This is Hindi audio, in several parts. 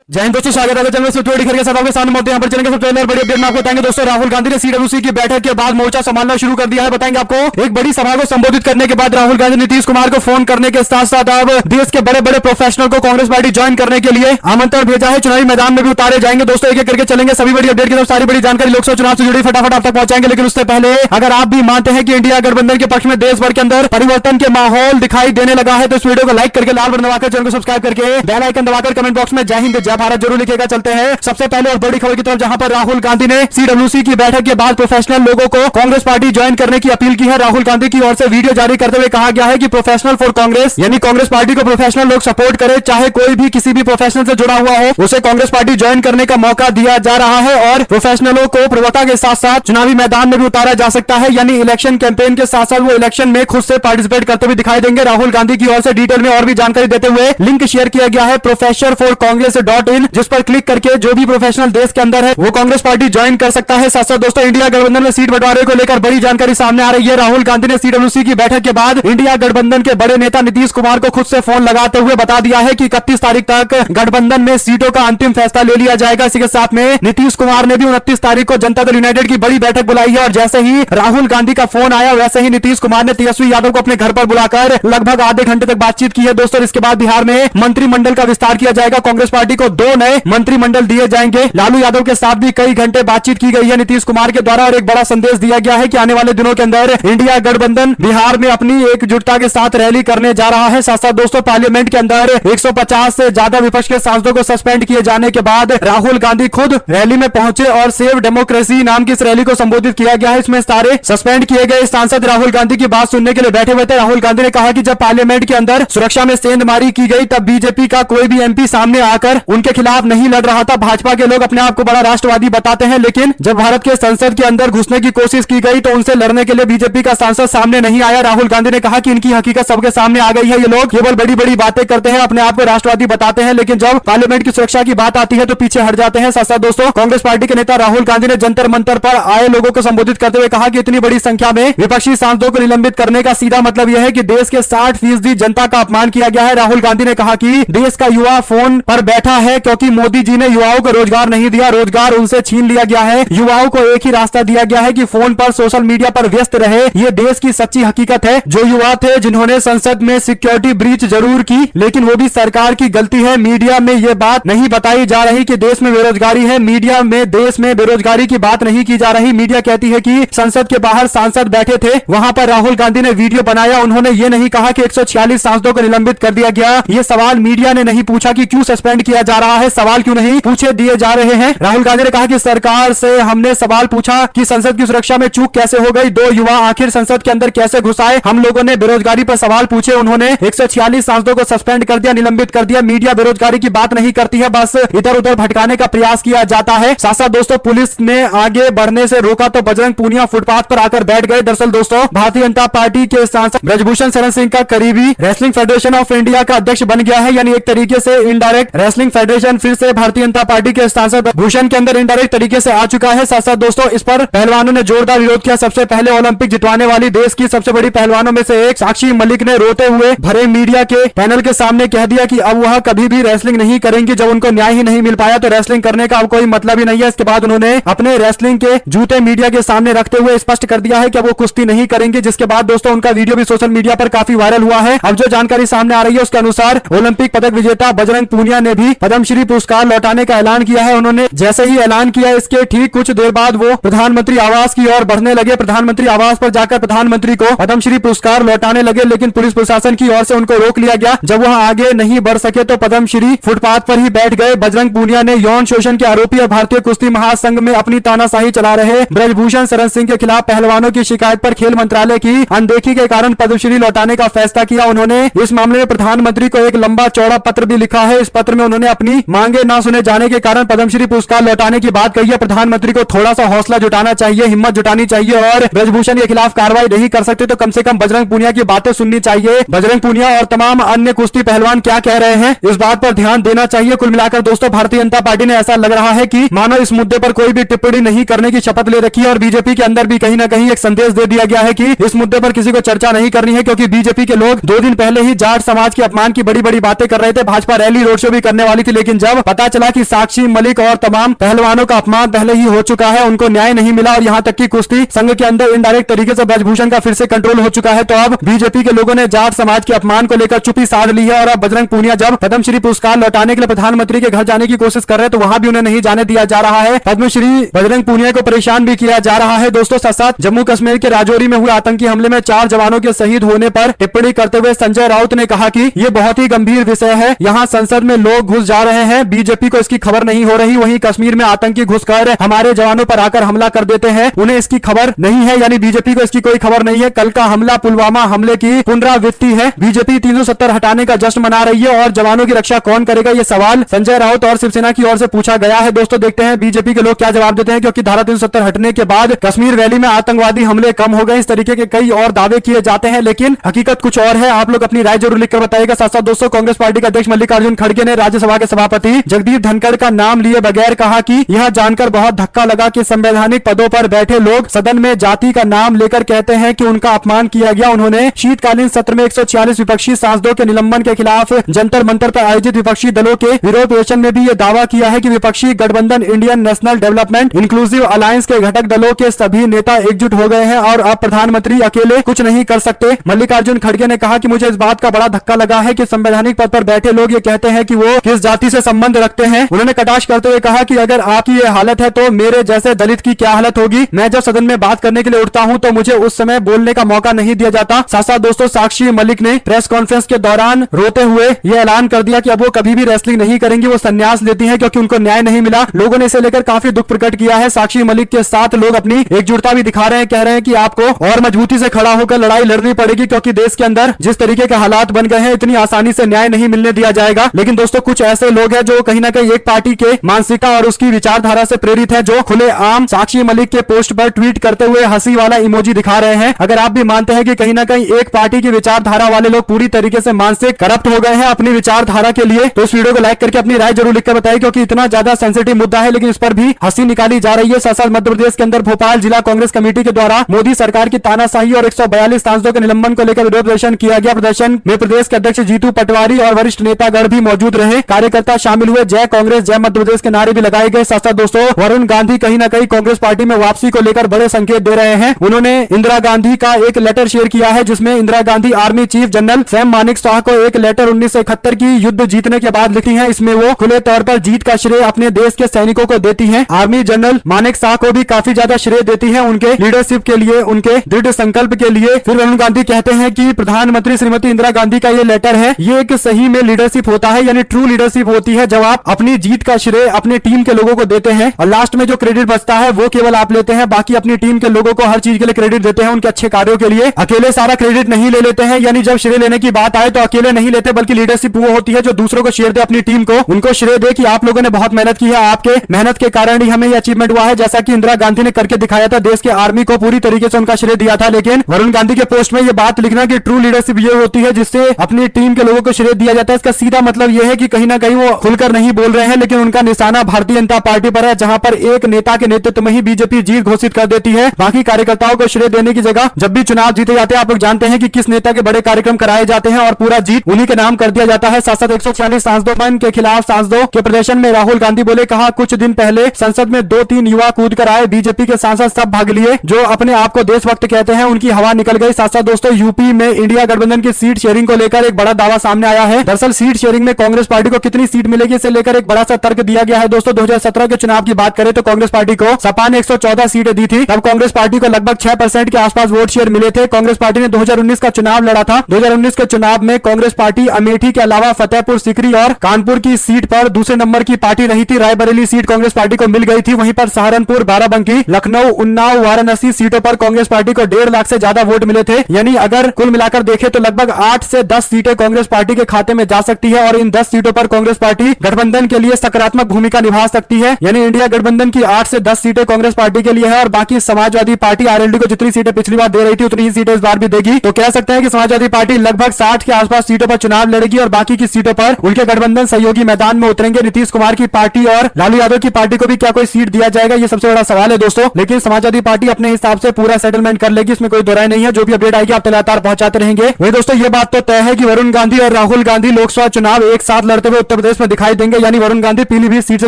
जय हिंद दोस्तों, स्वागत है चैनल के साथ आपके सामने मौजूद। यहाँ पर चलेंगे सबसे पहले बड़ी अपडेट में आपको बताएंगे दोस्तों, राहुल गांधी ने सीडब्ल्यूसी की बैठक के बाद मोर्चा संभालना शुरू कर दिया है। बताएंगे आपको एक बड़ी सभा को संबोधित करने के बाद राहुल गांधी नीतीश कुमार को फोन करने के साथ साथ अब देश के बड़े बड़े प्रोफेशनल को कांग्रेस पार्टी ज्वाइन करने के लिए आमंत्रण भेजा है। चुनावी मैदान में भी उतारे जाएंगे दोस्तों, एक एक करके चलेंगे सभी बड़ी अपडेट की तरफ। सारी बड़ी जानकारी लोकसभा चुनाव से जुड़ी फटाफट आप तक पहुंचाएंगे। लेकिन उससे पहले अगर आप भी मानते हैं कि इंडिया गठबंधन के पक्ष में देश भर के अंदर परिवर्तन के माहौल दिखाई देने लगा है तो इस वीडियो को लाइक करके लाल बटन दबाकर चैनल को सब्सक्राइब करके बेल आइकन दबाकर कमेंट बॉक्स में जय हिंद जय भारत जरूर लिखेगा। चलते हैं सबसे पहले और बड़ी खबर की तरफ, जहां पर राहुल गांधी ने सीडब्ल्यूसी की बैठक के बाद प्रोफेशनल लोगों को कांग्रेस पार्टी ज्वाइन करने की अपील की है। राहुल गांधी की ओर से वीडियो जारी करते हुए कहा गया है कि प्रोफेशनल फॉर कांग्रेस यानी कांग्रेस पार्टी को प्रोफेशनल लोग सपोर्ट करें, चाहे कोई भी किसी भी प्रोफेशनल से जुड़ा हुआ हो उसे कांग्रेस पार्टी ज्वाइन करने का मौका दिया जा रहा है और प्रोफेशनलों को प्रवक्ता के साथ साथ चुनावी मैदान में भी उतारा जा सकता है। यानी इलेक्शन कैंपेन के साथ साथ वो इलेक्शन में खुद से पार्टिसिपेट करते हुए दिखाई देंगे। राहुल गांधी की ओर से डिटेल में और भी जानकारी देते हुए लिंक शेयर किया गया है professor4congress.in, जिस पर क्लिक करके जो भी प्रोफेशनल देश के अंदर है वो कांग्रेस पार्टी ज्वाइन कर सकता है। साथ साथ दोस्तों, इंडिया गठबंधन में सीट बंटवारे को लेकर बड़ी जानकारी सामने आ रही है। राहुल गांधी ने सीडब्ल्यूसी की बैठक के बाद इंडिया गठबंधन के बड़े नेता नीतीश कुमार को खुद से फोन लगाते हुए बता दिया है कि 31 तारीख तक गठबंधन में सीटों का अंतिम फैसला ले लिया जाएगा। इसी के साथ में नीतीश कुमार ने भी 29 तारीख को जनता दल यूनाइटेड की बड़ी बैठक बुलाई है और जैसे ही राहुल गांधी का फोन आया वैसे ही नीतीश कुमार ने तेजस्वी यादव को अपने घर पर बुलाकर लगभग आधे घंटे तक बातचीत की है दोस्तों। इसके बाद बिहार में मंत्रिमंडल का विस्तार किया जाएगा। कांग्रेस पार्टी को 2 नए मंत्रिमंडल दिए जाएंगे। लालू यादव के साथ भी कई घंटे बातचीत की गई है नीतीश कुमार के द्वारा और एक बड़ा संदेश दिया गया है कि आने वाले दिनों के अंदर इंडिया गठबंधन बिहार में अपनी एकजुटता के साथ रैली करने जा रहा है। साथ साथ दोस्तों, पार्लियामेंट के अंदर 150 से ज्यादा विपक्ष के सांसदों को सस्पेंड किए जाने के बाद राहुल गांधी खुद रैली में पहुंचे और सेव डेमोक्रेसी नाम की इस रैली को संबोधित किया गया है। इसमें सारे सस्पेंड किए गए सांसद राहुल गांधी की बात सुनने के लिए बैठे हुए थे। राहुल गांधी ने कहा कि जब पार्लियामेंट के अंदर सुरक्षा में सेंधमारी की गई तब बीजेपी का कोई भी एमपी सामने आकर उनके खिलाफ नहीं लड़ रहा था। भाजपा के लोग अपने आप को बड़ा राष्ट्रवादी बताते हैं, लेकिन जब भारत के संसद के अंदर घुसने की कोशिश की गई तो उनसे लड़ने के लिए बीजेपी का सांसद सामने नहीं आया। राहुल गांधी ने कहा कि इनकी हकीकत सबके सामने आ गई है। ये लोग केवल बड़ी बड़ी बातें करते हैं, अपने आप को राष्ट्रवादी बताते हैं, लेकिन जब पार्लियामेंट की सुरक्षा की बात आती है तो पीछे हट जाते हैं। साथ साथ दोस्तों, कांग्रेस पार्टी के नेता राहुल गांधी ने जंतर मंतर पर आए लोगों को संबोधित करते हुए कहा कि इतनी बड़ी संख्या में विपक्षी सांसदों को निलंबित करने का सीधा मतलब यह है कि देश के 60% जनता का अपमान किया गया है। राहुल गांधी ने कहा कि देश का युवा फोन पर बैठा है क्योंकि मोदी जी ने युवाओं को रोजगार नहीं दिया, रोजगार उनसे छीन लिया गया है। युवाओं को एक ही रास्ता दिया गया है कि फोन पर सोशल मीडिया पर व्यस्त रहे। ये देश की सच्ची हकीकत है। जो युवा थे जिन्होंने संसद में सिक्योरिटी ब्रीच जरूर की, लेकिन वो भी सरकार की गलती है। मीडिया में ये बात नहीं बताई जा रही कि देश में बेरोजगारी है। मीडिया में देश में बेरोजगारी की बात नहीं की जा रही। मीडिया कहती है कि संसद के बाहर सांसद बैठे थे, वहां पर राहुल गांधी ने वीडियो बनाया। उन्होंने ये नहीं कहा कि 146 सांसदों को निलंबित कर दिया गया। ये सवाल मीडिया ने नहीं पूछा कि क्यों सस्पेंड किया जा रहा है। सवाल क्यों नहीं पूछे दिए जा रहे हैं। राहुल गांधी ने कहा कि सरकार से हमने सवाल पूछा कि संसद की सुरक्षा में चूक कैसे हो गई, 2 युवा आखिर संसद के अंदर कैसे घुस आए। हम लोगों ने बेरोजगारी पर सवाल पूछे, उन्होंने 146 सांसदों को सस्पेंड कर दिया, निलंबित कर दिया। मीडिया बेरोजगारी की बात नहीं करती है, बस इधर उधर भटकाने का प्रयास किया जाता है। साथ साथ दोस्तों, पुलिस ने आगे बढ़ने से रोका तो बजरंग पूनिया फुटपाथ पर आकर बैठ गए। दरअसल दोस्तों, भारतीय जनता पार्टी के सांसद ब्रजभूषण शरण सिंह का करीबी रेसलिंग फेडरेशन ऑफ इंडिया का अध्यक्ष बन गया है। यानी एक तरीके से इनडायरेक्ट रेसलिंग फेडरेशन फिर से भारतीय जनता पार्टी के सांसद भूषण के अंदर इनडायरेक्ट तरीके से आ चुका है। साथ साथ दोस्तों, इस पर पहलवानों ने जोरदार विरोध किया। सबसे पहले ओलंपिक जितवाने वाली देश की सबसे बड़ी पहलवानों में से एक साक्षी मलिक ने रोते हुए भरे मीडिया के पैनल के सामने कह दिया कि अब वह कभी भी रेसलिंग नहीं करेंगी। जब उनको न्याय ही नहीं मिल पाया तो रेसलिंग करने का अब कोई मतलब ही नहीं है। इसके बाद उन्होंने अपने रेसलिंग के जूते मीडिया के सामने रखते हुए स्पष्ट कर दिया है कि अब वो कुश्ती नहीं करेंगे, जिसके बाद दोस्तों उनका वीडियो भी सोशल मीडिया पर काफी वायरल हुआ है। अब जो जानकारी सामने आ रही है उसके अनुसार ओलंपिक पदक विजेता बजरंग पूनिया ने भी पद्मश्री पुरस्कार लौटाने का ऐलान किया है। उन्होंने जैसे ही ऐलान किया इसके ठीक कुछ देर बाद वो प्रधानमंत्री आवास की ओर बढ़ने लगे। प्रधानमंत्री आवास पर जाकर प्रधानमंत्री को पद्मश्री पुरस्कार लौटाने लगे, लेकिन पुलिस प्रशासन की ओर से उनको रोक लिया गया। जब वह आगे नहीं बढ़ सके तो पद्मश्री फुटपाथ पर ही बैठ गए। बजरंग पूनिया ने यौन शोषण के आरोपी और भारतीय कुश्ती महासंघ में अपनी तानाशाही चला रहे ब्रजभूषण शरण सिंह के खिलाफ पहलवानों की शिकायत पर खेल मंत्रालय की अनदेखी के कारण पद्मश्री लौटाने का फैसला किया। उन्होंने इस मामले में प्रधानमंत्री को एक लंबा चौड़ा पत्र भी लिखा है। इस पत्र में उन्होंने अपनी मांगे न सुने जाने के कारण पद्मश्री पुरस्कार लौटाने की बात कही है। प्रधानमंत्री को थोड़ा सा हौसला जुटाना चाहिए, हिम्मत जुटानी चाहिए और ब्रजभूषण के खिलाफ कार्रवाई नहीं कर सकते तो कम से कम बजरंग पूनिया की बातें सुननी चाहिए। बजरंग पूनिया और तमाम अन्य कुश्ती पहलवान क्या कह रहे हैं इस बात पर ध्यान देना चाहिए। कुल मिलाकर दोस्तों, भारतीय जनता पार्टी ने ऐसा लग रहा है कि मानो इस मुद्दे पर कोई भी टिप्पणी नहीं करने की शपथ ले रखी है और बीजेपी के अंदर भी कहीं ना कहीं एक संदेश दे दिया गया है कि इस मुद्दे पर किसी को चर्चा नहीं करनी है, क्योंकि बीजेपी के लोग 2 दिन पहले ही जाट समाज के अपमान की बड़ी बड़ी बातें कर रहे थे। भाजपा रैली रोड शो भी करने वाली थी, लेकिन जब पता चला कि साक्षी मलिक और तमाम पहलवानों का अपमान पहले ही हो चुका है, उनको न्याय नहीं मिला और यहाँ तक कि कुश्ती संघ के अंदर इनडायरेक्ट तरीके से ब्रजभूषण का फिर से कंट्रोल हो चुका है, तो अब बीजेपी के लोगों ने जाट समाज के अपमान को लेकर चुप्पी साध ली है। और अब बजरंग पूनिया जब पद्मश्री पुरस्कार लौटाने के लिए प्रधानमंत्री के घर जाने की कोशिश कर रहे हैं तो वहां भी उन्हें नहीं जाने दिया जा रहा है। पद्मश्री बजरंग पूनिया को परेशान भी किया जा रहा है। दोस्तों, साथ साथ जम्मू कश्मीर के राजौरी में हुए आतंकी हमले में 4 जवानों के शहीद होने पर टिप्पणी करते हुए संजय राउत ने कहा कि ये बहुत ही गंभीर विषय है, यहाँ संसद में लोग घुस जा रहे हैं, बीजेपी को इसकी खबर नहीं हो रही, वहीं कश्मीर में आतंकी घुसकर हमारे जवानों पर आकर हमला कर देते हैं, उन्हें इसकी खबर नहीं है, यानी बीजेपी को इसकी कोई खबर नहीं है। कल का हमला पुलवामा हमले की पुनरावृत्ति है, बीजेपी 370 हटाने का जश्न मना रही है और जवानों की रक्षा कौन करेगा, ये सवाल संजय राउत और शिवसेना की ओर से पूछा गया है। दोस्तों, देखते हैं बीजेपी के लोग क्या जवाब देते हैं, क्योंकि धारा 370 हटने के बाद कश्मीर वैली में आतंकवादी हमले कम हो गए, इस तरीके के कई और दावे किए जाते हैं, लेकिन हकीकत कुछ और है। आप लोग अपनी राय जरूर लिखकर बताइएगा। साथ साथ दोस्तों, कांग्रेस पार्टी के अध्यक्ष मल्लिकार्जुन खड़गे ने राज्यसभा के सभापति जगदीप धनखड़ का नाम लिए बगैर कहा कि यह जानकर बहुत धक्का लगा कि संवैधानिक पदों पर बैठे लोग सदन में जाति का नाम लेकर कहते हैं कि उनका अपमान किया गया। उन्होंने शीतकालीन सत्र में 146 विपक्षी सांसदों के निलंबन के खिलाफ जंतर मंतर पर आयोजित विपक्षी दलों के विरोध प्रदर्शन में भी ये दावा किया है कि विपक्षी गठबंधन Indian national development inclusive alliance के घटक दलों के सभी नेता एकजुट हो गए हैं और अब प्रधानमंत्री अकेले कुछ नहीं कर सकते। मल्लिकार्जुन खड़गे ने कहा कि मुझे इस बात का बड़ा धक्का लगा है कि संवैधानिक पद पर बैठे लोग ये कहते हैं कि वो किस जाति से संबंध रखते हैं। उन्होंने कटाक्ष करते हुए कहा कि अगर आपकी ये हालत है तो मेरे जैसे दलित की क्या हालत होगी। मैं जब सदन में बात करने के लिए उठता हूं तो मुझे उस समय बोलने का मौका नहीं दिया जाता। साथ साथ दोस्तों, साक्षी मलिक ने प्रेस कॉन्फ्रेंस के दौरान रोते हुए ये ऐलान कर दिया कि अब वो कभी भी रेसलिंग नहीं करेंगी, वो संन्यास लेती हैं क्योंकि उनको न्याय नहीं मिला। लोगों ने इसे लेकर काफी दुख प्रकट किया है। साक्षी मलिक के साथ लोग अपनी एकजुटता भी दिखा रहे हैं, कह रहे हैं कि आपको और मजबूती से खड़ा होकर लड़ाई लड़नी पड़ेगी, क्योंकि देश के अंदर जिस तरीके के हालात बन गए हैं इतनी आसानी से न्याय नहीं मिलने दिया जाएगा। लेकिन दोस्तों, कुछ ऐसे लोग हैं जो कहीं ना कहीं एक पार्टी के मानसिकता और उसकी विचारधारा से प्रेरित है, जो खुलेआम साक्षी मलिक के पोस्ट पर ट्वीट करते हुए हंसी वाला इमोजी दिखा रहे हैं। अगर आप भी मानते हैं कि कहीं ना कहीं एक पार्टी की विचारधारा वाले लोग पूरी तरीके से मानसिक करप्ट हो गए हैं अपनी विचारधारा के लिए, तो इस वीडियो को लाइक करके अपनी राय जरूर लिखकर बताइए, क्योंकि इतना ज्यादा सेंसिटिव मुद्दा है लेकिन इस पर भी हंसी निकाली जा रही है। साथ साथ मध्य प्रदेश के अंदर भोपाल जिला कांग्रेस कमेटी के द्वारा मोदी सरकार की तानाशाही और 142 सांसदों के निलंबन को लेकर विरोध प्रदर्शन किया गया। प्रदर्शन में प्रदेश के अध्यक्ष जीतू पटवारी और वरिष्ठ नेतागण भी मौजूद रहे, कार्यकर्ता शामिल हुए, जय कांग्रेस जय मध्य प्रदेश के नारे भी लगाए गए। साथ साथ दोस्तों, वरुण गांधी कहीं ना कहीं कांग्रेस पार्टी में वापसी को लेकर बड़े संकेत दे रहे हैं। उन्होंने इंदिरा गांधी का एक लेटर शेयर किया है जिसमें Indira Gandhi army chief general Sam Manekshaw को एक लेटर 1971 की युद्ध जीतने के बाद लिखी है। इसमें वो खुले तौर पर जीत का श्रेय अपने देश के सैनिकों को देती हैं। आर्मी जनरल मानेकशॉ को भी काफी ज्यादा श्रेय देती है उनके लीडरशिप के लिए, उनके दृढ़ संकल्प के लिए। फिर वरुण गांधी कहते हैं कि प्रधानमंत्री श्रीमती इंदिरा गांधी का ये लेटर है, ये एक सही में लीडरशिप होता है, यानी ट्रू लीडरशिप होती है जब आप अपनी जीत का श्रेय अपनी टीम के लोगों को देते हैं और लास्ट में जो क्रेडिट बचता है वो केवल आप लेते हैं, बाकी अपनी टीम के लोगों को हर चीज के लिए क्रेडिट देते हैं, उनके अच्छे कार्यों के लिए। अकेले सारा क्रेडिट नहीं ले लेते हैं, यानी जब श्रेय लेने की बात आए तो अकेले नहीं लेते, बल्कि लीडरशिप वो होती है जो दूसरों को श्रेय दे, अपनी टीम को उनको श्रेय दे कि आप लोगों ने बहुत मेहनत की है, आपके मेहनत के कारण ही हमें ये अचीवमेंट हुआ है, जैसा कि इंदिरा गांधी ने करके दिखाया था। देश के आर्मी को पूरी तरीके से उनका श्रेय दिया था। लेकिन वरुण गांधी के पोस्ट में ये बात लिखना कि ट्रू लीडरशिप ये होती है जिससे अपनी टीम के लोगों को श्रेय दिया जाता है, इसका सीधा मतलब ये है कि कहीं ना कहीं वो खुलकर नहीं बोल रहे हैं, लेकिन उनका निशाना भारतीय जनता पार्टी पर है, जहां पर एक नेता के नेतृत्व में ही बीजेपी जीत घोषित कर देती है। बाकी कार्यकर्ताओं को श्रेय देने की जगह जब भी चुनाव जीते जाते हैं, आप लोग जानते हैं कि किस नेता के बड़े कार्यक्रम कराए जाते हैं और पूरा जीत उन्हीं के नाम कर दिया जाता है। साथ साथ 140 सांसदों के खिलाफ सांसदों के प्रदर्शन में राहुल गांधी बोले, कहा कुछ दिन पहले संसद में 2-3 युवा कूद कर आए, बीजेपी के सांसद सब भाग लिए, जो अपने आप को देशभक्त कहते हैं उनकी हवा निकल गई। साथ साथ दोस्तों, यूपी में इंडिया गठबंधन की सीट शेयरिंग को लेकर एक बड़ा दावा सामने आया है। दरअसल सीट शेयरिंग में कांग्रेस पार्टी को कितनी सीट मिलेगी इसे लेकर एक बड़ा सा तर्क दिया गया है। दोस्तों, 2017 के चुनाव की बात करें तो कांग्रेस पार्टी को सपा ने 114 सीटें दी थी, तब कांग्रेस पार्टी को लगभग 6% के आसपास वोट शेयर मिले थे। कांग्रेस पार्टी ने 2019 का चुनाव लड़ा था। 2019 के चुनाव में कांग्रेस पार्टी अमेठी के अलावा फतेहपुर सीकरी और कानपुर की सीट पर दूसरे नंबर की पार्टी रही थी। रायबरेली सीट कांग्रेस पार्टी को मिल गई थी। वहीं पर सहारनपुर, बाराबंकी, लखनऊ, उन्नाव, वाराणसी सीटों पर कांग्रेस पार्टी को 1.5 लाख से ज्यादा वोट मिले थे। यानी अगर कुल मिलाकर देखें तो लगभग 8 से 10 सीटें कांग्रेस पार्टी के खाते में जा सकती है और इन 10 सीटों पर कांग्रेस पार्टी गठबंधन के लिए सकारात्मक भूमिका निभा सकती है। यानी इंडिया गठबंधन की 8 से 10 सीटें कांग्रेस पार्टी के लिए है और बाकी समाजवादी पार्टी आरएलडी को जितनी सीटें पिछली बार दे रही थी उतनी ही सीटें इस बार भी देगी। तो कह सकते हैं कि समाजवादी पार्टी लगभग 60 के आसपास सीटों पर चुनाव लड़ेगी और बाकी की सीटों पर उनके गठबंधन सहयोगी मैदान में उतरेंगे। नीतीश कुमार की पार्टी और लालू यादव की पार्टी को भी क्या कोई सीट दिया जाएगा, ये सबसे बड़ा सवाल है दोस्तों। लेकिन समाजवादी पार्टी अपने हिसाब से पूरा सेटलमेंट कर लेगी, इसमें कोई दो राय नहीं है। जो भी अपडेट आएगी आप लगातार पहुंचाते रहेंगे। वही दोस्तों, ये बात तो तय है कि वरुण गांधी और राहुल गांधी लोकसभा चुनाव एक साथ लड़ते हुए उत्तर प्रदेश में दिखाई देंगे, यानी वरुण गांधी पीलीभीत सीट से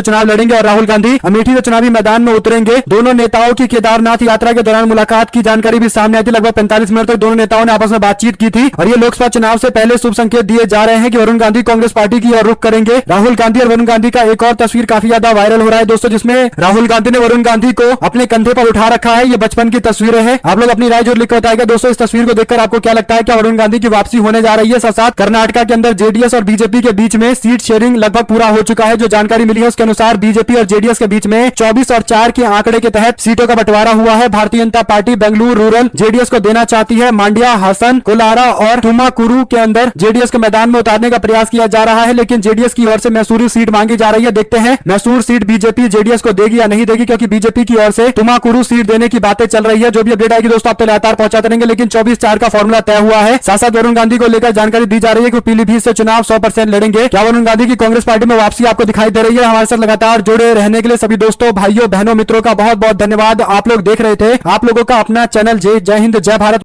चुनाव लड़ेंगे और राहुल गांधी अमेठी से चुनावी मैदान में उतरेंगे। दोनों नेताओं की केदारनाथ यात्रा के दौरान मुलाकात की जानकारी भी सामने आई थी। लगभग 45 मिनट तक दोनों नेताओं ने आपस में बातचीत की थी और ये लोकसभा चुनाव से पहले शुभ संकेत दिए जा रहे हैं कि वरुण गांधी कांग्रेस पार्टी की ओर रुख करेंगे। राहुल गांधी और वरुण गांधी का एक और तस्वीर काफी ज्यादा वायरल हो रहा है दोस्तों, जिसमें राहुल गांधी ने वरुण गांधी को अपने कंधे पर उठा रखा है। ये बचपन की तस्वीरें हैं। आप लोग अपनी राय जरूर लिख कर बताइएगा दोस्तों, इस तस्वीर को देखकर आपको क्या लगता है, क्या वरुण गांधी की वापसी होने जा रही है? साथ साथ कर्नाटक के अंदर जेडीएस और बीजेपी के बीच में सीट शेयरिंग लगभग पूरा हो चुका है। जो जानकारी मिली है उसके अनुसार बीजेपी और जेडीएस के बीच में 24 और 4 के आंकड़े के तहत सीटों का बंटवारा हुआ है। Bharatiya Janata party Bengaluru rural JDS को देना चाहती है। मांड्या, हसन, कोलारा और तुमाकुरु के अंदर जेडीएस के मैदान में उतारने का प्रयास किया जा रहा है, लेकिन जेडीएस की ओर से मैसूरू सीट मांगी जा रही है। देखते हैं मैसूर सीट बीजेपी जेडीएस को देगी या नहीं देगी, क्योंकि बीजेपी की ओर से तुमाकुरु सीट देने की बातें चल रही है। जो भी अपडेट आएगी दोस्तों आप तो लगातार पहुंचाते रहेंगे, लेकिन 24-4 का फॉर्मूला तय हुआ है। साथ साथ वरुण गांधी को लेकर जानकारी दी जा रही है कि पीलीभीत से चुनाव 100% लड़ेंगे। क्या वरुण गांधी की कांग्रेस पार्टी में वापसी आपको दिखाई दे रही है? हमारे साथ लगातार जुड़े रहने के लिए सभी दोस्तों, भाइयों, बहनों, मित्रों का बहुत बहुत धन्यवाद। आप लोग देख रहे थे आप लोगों का अपना चैनल जय हिंद, जय भारत।